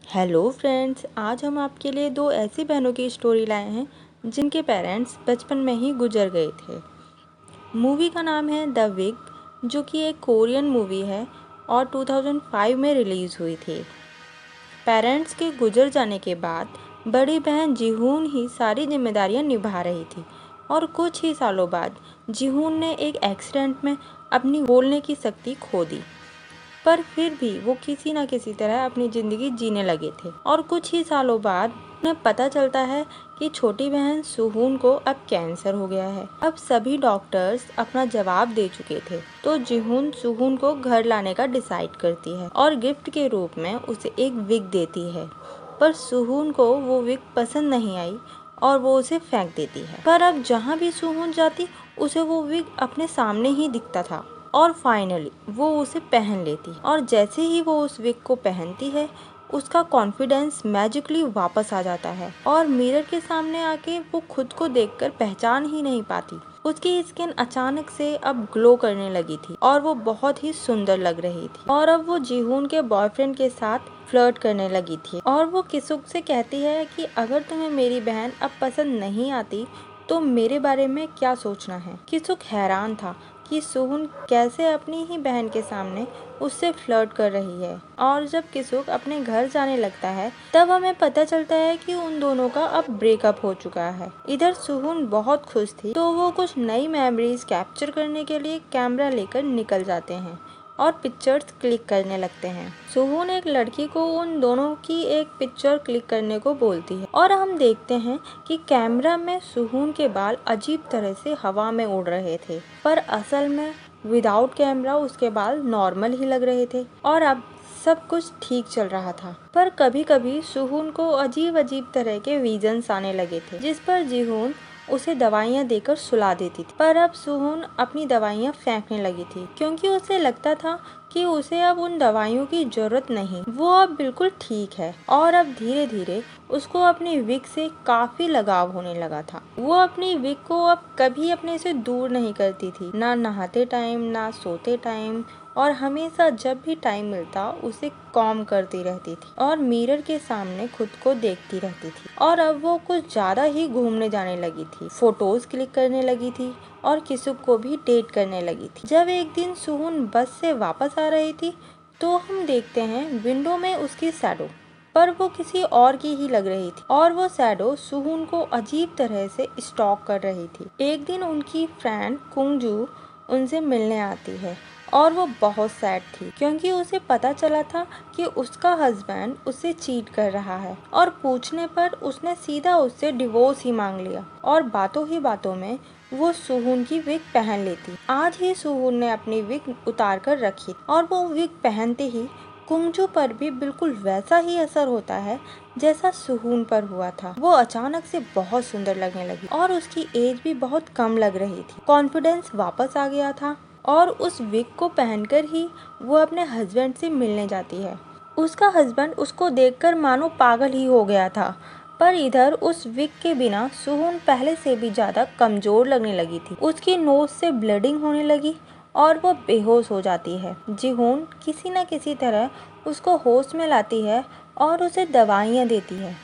Hello friends, आज हम आपके लिए दो ऐसी बहनों की स्टोरी लाए हैं जिनके पेरेंट्स बचपन में ही गुजर गए थे। मूवी का नाम है द विग, जो कि एक कोरियन मूवी है और 2005 में रिलीज़ हुई थी। पेरेंट्स के गुजर जाने के बाद बड़ी बहन जिहून ही सारी जिम्मेदारियां निभा रही थी और कुछ ही सालों बाद जिहून ने एक एक्सीडेंट में अपनी बोलने की शक्ति खो दी। पर फिर भी वो किसी न किसी तरह अपनी ज़िंदगी जीने लगे थे और कुछ ही सालों बाद उन्हें पता चलता है कि छोटी बहन सुहून को अब कैंसर हो गया है। अब सभी डॉक्टर्स अपना जवाब दे चुके थे, तो जिहून सुहून को घर लाने का डिसाइड करती है और गिफ्ट के रूप में उसे एक विग देती है। पर सुहून को वो विग पसंद नहीं आई और वो उसे फेंक देती है। पर अब जहाँ भी सुहून जाती उसे वो विग अपने सामने ही दिखता था और फाइनली वो उसे पहन लेती है और जैसे ही वो उस विग को पहनती है उसका कॉन्फिडेंस मैजिकली वापस आ जाता है और मिरर के सामने आके वो खुद को देखकर पहचान ही नहीं पाती। उसकी स्किन अचानक से अब ग्लो करने लगी थी और वो बहुत ही सुंदर लग रही थी और अब वो जिहून के बॉयफ्रेंड के साथ फ्लर्ट करने लगी थी और वो किसुक से कहती है कि अगर तुम्हें मेरी बहन अब पसंद नहीं आती तो मेरे बारे में क्या सोचना है। किसुक हैरान था कि सुहून कैसे अपनी ही बहन के सामने उससे फ्लर्ट कर रही है और जब किसुक अपने घर जाने लगता है तब हमें पता चलता है कि उन दोनों का अब ब्रेकअप हो चुका है। इधर सुहून बहुत खुश थी तो वो कुछ नई मेमोरीज कैप्चर करने के लिए कैमरा लेकर निकल जाते हैं और पिक्चर्स क्लिक करने लगते हैं। सुहून एक लड़की को उन दोनों की एक पिक्चर क्लिक करने को बोलती है और हम देखते हैं कि कैमरा में सुहून के बाल अजीब तरह से हवा में उड़ रहे थे, पर असल में विदाउट कैमरा उसके बाल नॉर्मल ही लग रहे थे और अब सब कुछ ठीक चल रहा था। पर कभी कभी सुहून को अजीब अजीब तरह के विजन्स आने लगे थे जिस पर जिहून उसे दवाइयाँ देकर सुला देती थी। पर अब सुहून अपनी दवाइयाँ फेंकने लगी थी क्योंकि उसे लगता था कि उसे अब उन दवाइयों की जरूरत नहीं, वो अब बिल्कुल ठीक है और अब धीरे धीरे उसको अपनी विग से काफी लगाव होने लगा था। वो अपनी विग को अब कभी अपने से दूर नहीं करती थी, ना नहाते टाइम ना सोते टाइम, और हमेशा जब भी टाइम मिलता उसे कॉम करती रहती थी और मिरर के सामने खुद को देखती रहती थी। और अब वो कुछ ज्यादा ही घूमने जाने लगी थी, फोटोज क्लिक करने लगी थी और किसुक को भी डेट करने लगी थी। जब एक दिन सुहून बस से वापस आ रही थी तो हम देखते हैं विंडो में उसकी शैडो, पर वो किसी और की ही लग रही थी और वो शैडो सुहून को अजीब तरह से स्टॉक कर रही थी। एक दिन उनकी फ्रेंड कुंगजू उनसे मिलने आती है और वो बहुत सैड थी क्योंकि उसे पता चला था कि उसका हस्बैंड उससे चीट कर रहा है और पूछने पर उसने सीधा उससे डिवोर्स ही मांग लिया और बातों ही बातों में वो सुहून की विग पहन लेती। आज ही सुहून ने अपनी विग उतार कर रखी और वो विग पहनते ही कुंगजू पर भी बिल्कुल वैसा ही असर होता है जैसा सुहून पर हुआ था। वो अचानक से बहुत सुंदर लगने लगी और उसकी एज भी बहुत कम लग रही थी। कॉन्फिडेंस वापस आ गया था और उस विग को पहनकर ही वो अपने हस्बैंड से मिलने जाती है। उसका हस्बैंड उसको देखकर मानो पागल ही हो गया था, पर इधर उस विग के बिना सुहून पहले से भी ज्यादा कमजोर लगने लगी थी। उसकी नोज से ब्लीडिंग होने लगी और वो बेहोश हो जाती है। जिहून किसी न किसी तरह उसको होश में लाती है और उसे दवाइयाँ देती है,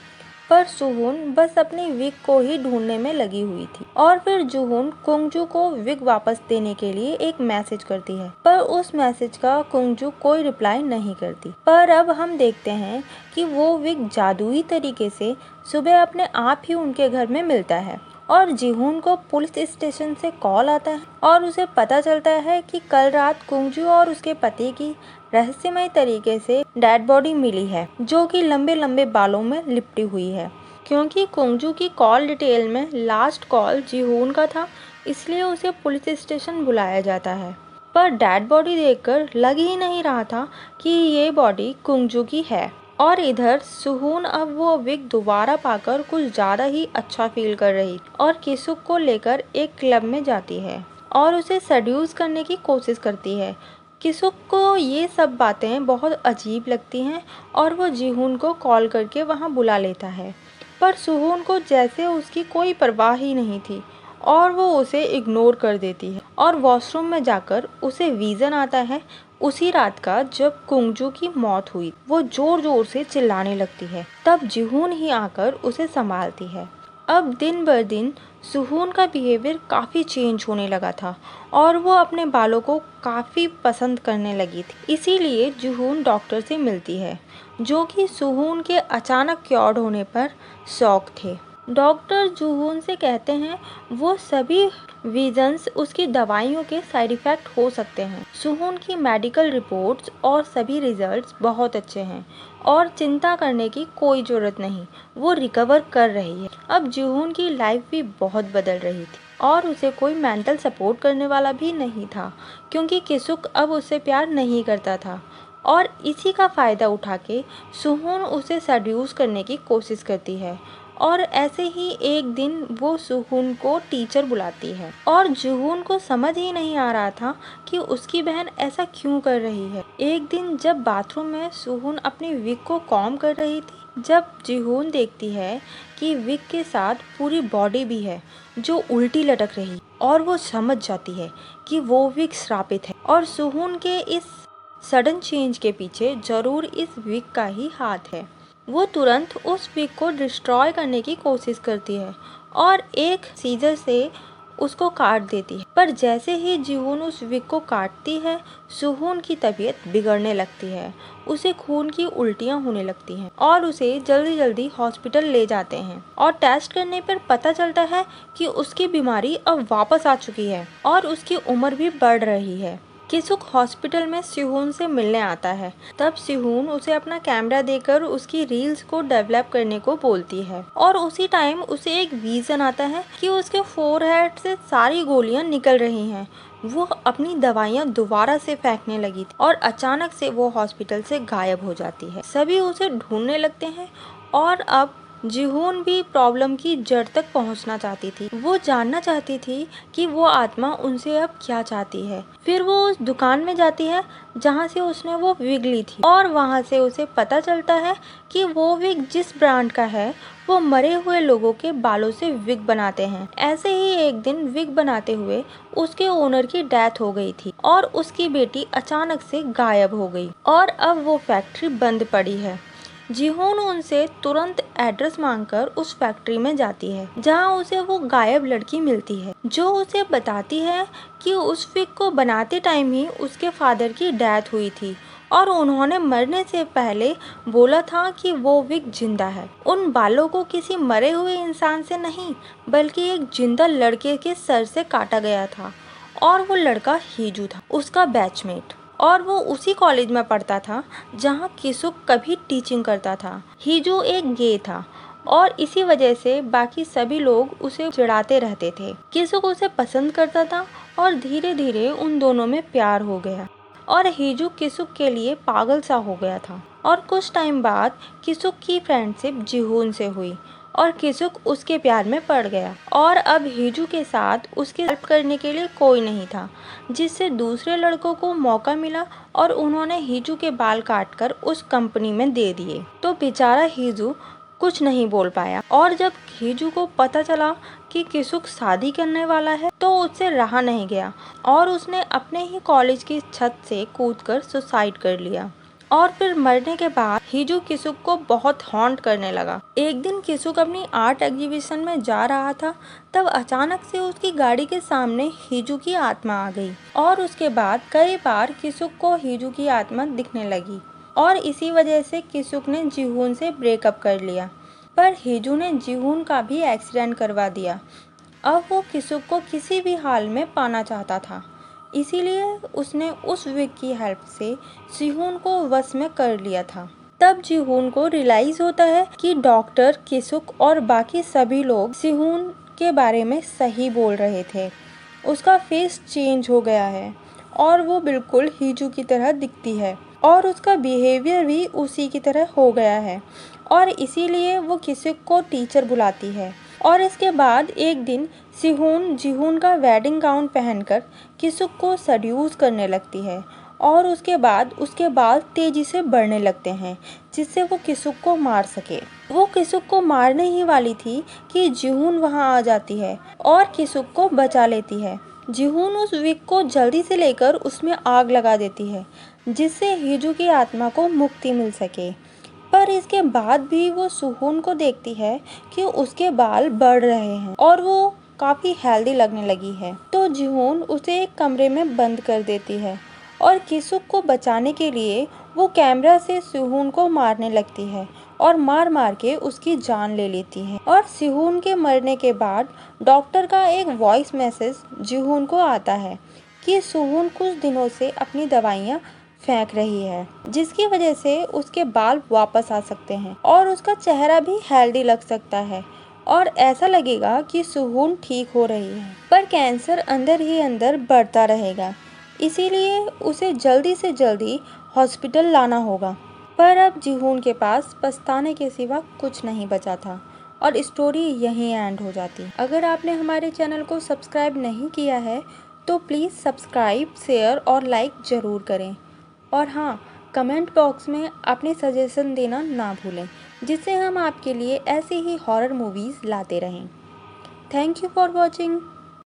पर सुहून बस अपनी विग को ही ढूंढने में लगी हुई थी। और फिर जुहून कुंगजू को विग वापस देने के लिए एक मैसेज करती है, पर उस मैसेज का कुंगजू कोई रिप्लाई नहीं करती। पर अब हम देखते हैं कि वो विग जादुई तरीके से सुबह अपने आप ही उनके घर में मिलता है और जिहून को पुलिस स्टेशन से कॉल आता है और उसे पता चलता है कि कल रात कुंगजू और उसके पति की रहस्यमय तरीके से डेड बॉडी मिली है, जो कि लंबे लंबे बालों में लिपटी हुई है। क्योंकि कुंगजू की कॉल डिटेल में लास्ट कॉल जिहून का था, इसलिए उसे पुलिस स्टेशन बुलाया जाता है। पर डेड बॉडी देखकर लग ही नहीं रहा था कि ये बॉडी कुंगजू की है। और इधर सुहून अब वो विग दोबारा पाकर कुछ ज्यादा ही अच्छा फील कर रही और किसुक को लेकर एक क्लब में जाती है और उसे सेड्यूस करने की कोशिश करती है। किसुक को ये सब बातें बहुत अजीब लगती हैं और वो जिहून को कॉल करके वहाँ बुला लेता है, पर सुहून को जैसे उसकी कोई परवाह ही नहीं थी और वो उसे इग्नोर कर देती है और वॉशरूम में जाकर उसे विजन आता है उसी रात का जब कुंगजू की मौत हुई। वो जोर जोर से चिल्लाने लगती है, तब जिहून ही आकर उसे संभालती है। अब दिन ब दिन सुहून का बिहेवियर काफ़ी चेंज होने लगा था और वो अपने बालों को काफ़ी पसंद करने लगी थी। इसीलिए जिहून डॉक्टर से मिलती है, जो कि सुहून के अचानक क्योर्ड होने पर शॉक थे। डॉक्टर जुहून से कहते हैं वो सभी विजन्स उसकी दवाइयों के साइड इफ़ेक्ट हो सकते हैं। सुहून की मेडिकल रिपोर्ट्स और सभी रिजल्ट्स बहुत अच्छे हैं और चिंता करने की कोई ज़रूरत नहीं, वो रिकवर कर रही है। अब जुहून की लाइफ भी बहुत बदल रही थी और उसे कोई मेंटल सपोर्ट करने वाला भी नहीं था, क्योंकि किसुक अब उससे प्यार नहीं करता था और इसी का फ़ायदा उठा के सुहून उसे सेड्यूस करने की कोशिश करती है। और ऐसे ही एक दिन वो सुहून को टीचर बुलाती है और जुहून को समझ ही नहीं आ रहा था कि उसकी बहन ऐसा क्यों कर रही है। एक दिन जब बाथरूम में सुहून अपनी विग को कॉम्ब कर रही थी, जब जिहून देखती है कि विग के साथ पूरी बॉडी भी है जो उल्टी लटक रही, और वो समझ जाती है कि वो विग श्रापित है और सुहून के इस सडन चेंज के पीछे जरूर इस विग का ही हाथ है। वो तुरंत उस विग को डिस्ट्रॉय करने की कोशिश करती है और एक सीजर से उसको काट देती है। पर जैसे ही जिहून उस विग को काटती है, सुहून की तबीयत बिगड़ने लगती है, उसे खून की उल्टियां होने लगती हैं और उसे जल्दी जल्दी हॉस्पिटल ले जाते हैं। और टेस्ट करने पर पता चलता है कि उसकी बीमारी अब वापस आ चुकी है और उसकी उम्र भी बढ़ रही है। किसुक हॉस्पिटल में सिहून से मिलने आता है, तब सिहून उसे अपना कैमरा देकर उसकी रील्स को डेवलप करने को बोलती है और उसी टाइम उसे एक विजन आता है कि उसके फोरहेड से सारी गोलियां निकल रही हैं। वो अपनी दवाइयां दोबारा से फेंकने लगी थी और अचानक से वो हॉस्पिटल से गायब हो जाती है। सभी उसे ढूंढने लगते हैं और अब जिहून भी प्रॉब्लम की जड़ तक पहुंचना चाहती थी। वो जानना चाहती थी कि वो आत्मा उनसे अब क्या चाहती है। फिर वो उस दुकान में जाती है जहां से उसने वो विग ली थी और वहां से उसे पता चलता है कि वो विग जिस ब्रांड का है वो मरे हुए लोगों के बालों से विग बनाते हैं। ऐसे ही एक दिन विग बनाते हुए उसके ओनर की डेथ हो गई थी और उसकी बेटी अचानक से गायब हो गई और अब वो फैक्ट्री बंद पड़ी है। जिहून उनसे तुरंत एड्रेस मांगकर उस फैक्ट्री में जाती है जहां उसे वो गायब लड़की मिलती है, जो उसे बताती है कि उस विग को बनाते टाइम ही उसके फादर की डेथ हुई थी और उन्होंने मरने से पहले बोला था कि वो विग जिंदा है। उन बालों को किसी मरे हुए इंसान से नहीं, बल्कि एक जिंदा लड़के के सर से काटा गया था और वो लड़का हीजू था, उसका बैचमेट, और वो उसी कॉलेज में पढ़ता था जहाँ किसुक कभी टीचिंग करता था। हीजू एक गे था और इसी वजह से बाकी सभी लोग उसे चिढ़ाते रहते थे। किसुक उसे पसंद करता था और धीरे धीरे उन दोनों में प्यार हो गया और हीजू किसुक के लिए पागल सा हो गया था। और कुछ टाइम बाद किसुक की फ्रेंडशिप जिहून से हुई और किसुक उसके प्यार में पड़ गया और अब हीजू के साथ उसकी हेल्प करने के लिए कोई नहीं था, जिससे दूसरे लड़कों को मौका मिला और उन्होंने हीजू के बाल काटकर उस कंपनी में दे दिए। तो बेचारा हीजू कुछ नहीं बोल पाया और जब हीजू को पता चला कि किसुक शादी करने वाला है तो उससे रहा नहीं गया और उसने अपने ही कॉलेज की छत से कूदकर सुसाइड कर लिया। और फिर मरने के बाद हीजू किसुक को बहुत हॉन्ट करने लगा। एक दिन किसुक अपनी आर्ट एग्जीबिशन में जा रहा था, तब अचानक से उसकी गाड़ी के सामने हीजू की आत्मा आ गई और उसके बाद कई बार किसुक को हीजू की आत्मा दिखने लगी और इसी वजह से किसुक ने जिहून से ब्रेकअप कर लिया। पर हीजू ने जिहून का भी एक्सीडेंट करवा दिया। अब वो किसुक को किसी भी हाल में पाना चाहता था, इसीलिए उसने उस विग की हेल्प से जिहून को वश में कर लिया था। तब जिहून को रियलाइज होता है कि डॉक्टर, किसुक और बाकी सभी लोग जिहून के बारे में सही बोल रहे थे। उसका फेस चेंज हो गया है और वो बिल्कुल हीजू की तरह दिखती है और उसका बिहेवियर भी उसी की तरह हो गया है और इसीलिए वो किसुक को टीचर बुलाती है। और इसके बाद एक दिन सिहून जिहून का वेडिंग गाउन पहनकर किसुक को सेड्यूस करने लगती है और उसके बाद उसके बाल तेजी से बढ़ने लगते हैं, जिससे वो किसुक को मार सके। वो किसुक को मारने ही वाली थी कि जिहून वहां आ जाती है और किसुक को बचा लेती है। जिहून उस विग को जल्दी से लेकर उसमें आग लगा देती है, जिससे हिजू की आत्मा को मुक्ति मिल सके। पर इसके बाद भी वो सुहून को देखती है कि उसके बाल बढ़ रहे हैं और वो काफ़ी हेल्दी लगने लगी है। तो जिहोन उसे एक कमरे में बंद कर देती है और किसुक को बचाने के लिए वो कैमरा से सुहून को मारने लगती है और मार मार के उसकी जान ले लेती है। और सिहून के मरने के बाद डॉक्टर का एक वॉइस मैसेज जिहोन को आता है कि सुहून कुछ दिनों से अपनी दवाइयाँ फेंक रही है, जिसकी वजह से उसके बाल वापस आ सकते हैं और उसका चेहरा भी हेल्दी लग सकता है और ऐसा लगेगा कि सुहून ठीक हो रही है। पर कैंसर अंदर ही अंदर बढ़ता रहेगा, इसीलिए उसे जल्दी से जल्दी हॉस्पिटल लाना होगा। पर अब जिहोन के पास पछताने के सिवा कुछ नहीं बचा था और स्टोरी यहीं एंड हो जाती। अगर आपने हमारे चैनल को सब्सक्राइब नहीं किया है तो प्लीज़ सब्सक्राइब, शेयर और लाइक ज़रूर करें। और हाँ, कमेंट बॉक्स में अपने सजेशन देना ना भूलें, जिससे हम आपके लिए ऐसे ही हॉरर मूवीज़ लाते रहें। Thank you for watching.